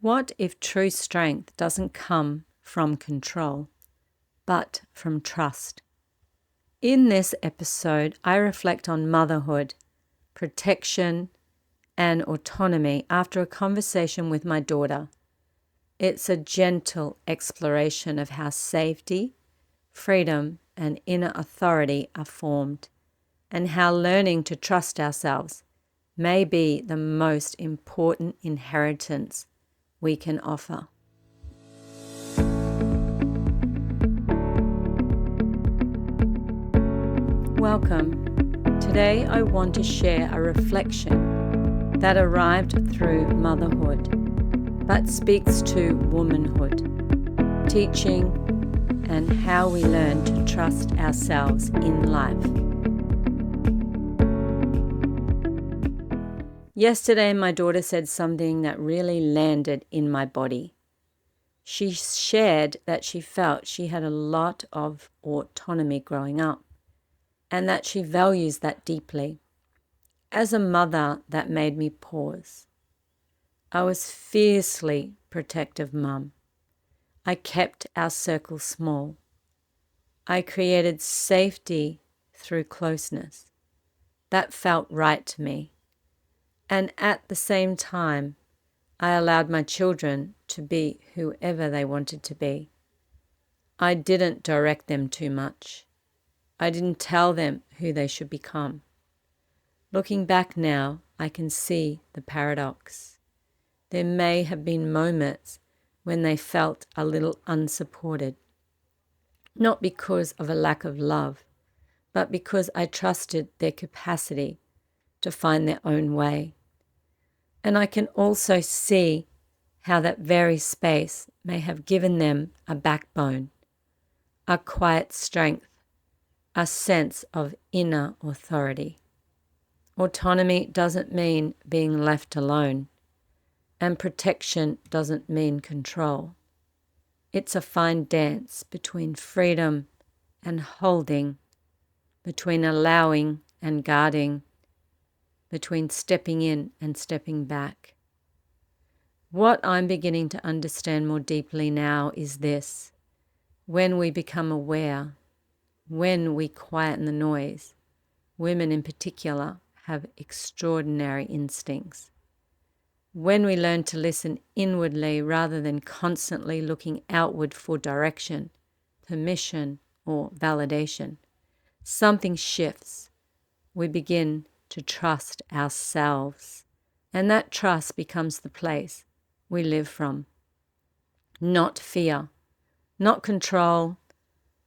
What if true strength doesn't come from control, but from trust? In this episode, I reflect on motherhood, protection, and autonomy after a conversation with my daughter. It's a gentle exploration of how safety, freedom, and inner authority are formed, and how learning to trust ourselves may be the most important inheritance we can offer. Welcome. Today I want to share a reflection that arrived through motherhood, but speaks to womanhood, teaching, and how we learn to trust ourselves in life. Yesterday, my daughter said something that really landed in my body. She shared that she felt she had a lot of autonomy growing up, and that she values that deeply. As a mother, that made me pause. I was fiercely protective mum. I kept our circle small. I created safety through closeness. That felt right to me. And at the same time, I allowed my children to be whoever they wanted to be. I didn't direct them too much. I didn't tell them who they should become. Looking back now, I can see the paradox. There may have been moments when they felt a little unsupported, not because of a lack of love, but because I trusted their capacity to find their own way. And I can also see how that very space may have given them a backbone, a quiet strength, a sense of inner authority. Autonomy doesn't mean being left alone, and protection doesn't mean control. It's a fine dance between freedom and holding, between allowing and guarding, between stepping in and stepping back. What I'm beginning to understand more deeply now is this: when we become aware, when we quieten the noise, women in particular have extraordinary instincts. When we learn to listen inwardly rather than constantly looking outward for direction, permission, or validation, something shifts. We begin to trust ourselves, and that trust becomes the place we live from. Not fear, not control,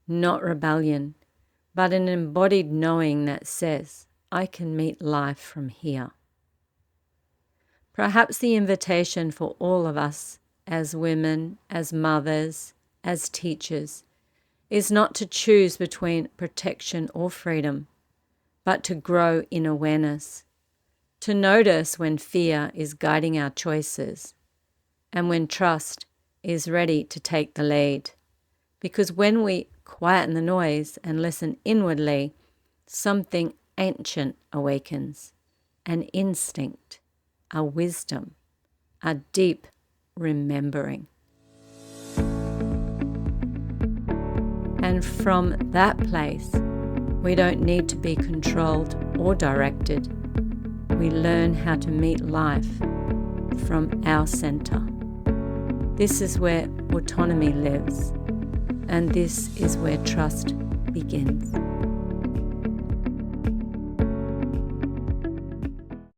not rebellion, but an embodied knowing that says, I can meet life from here. Perhaps the invitation for all of us as women, as mothers, as teachers, is not to choose between protection or freedom, but to grow in awareness, to notice when fear is guiding our choices and when trust is ready to take the lead. Because when we quieten the noise and listen inwardly, something ancient awakens, an instinct, a wisdom, a deep remembering. And from that place, we don't need to be controlled or directed. We learn how to meet life from our center. This is where autonomy lives, and this is where trust begins.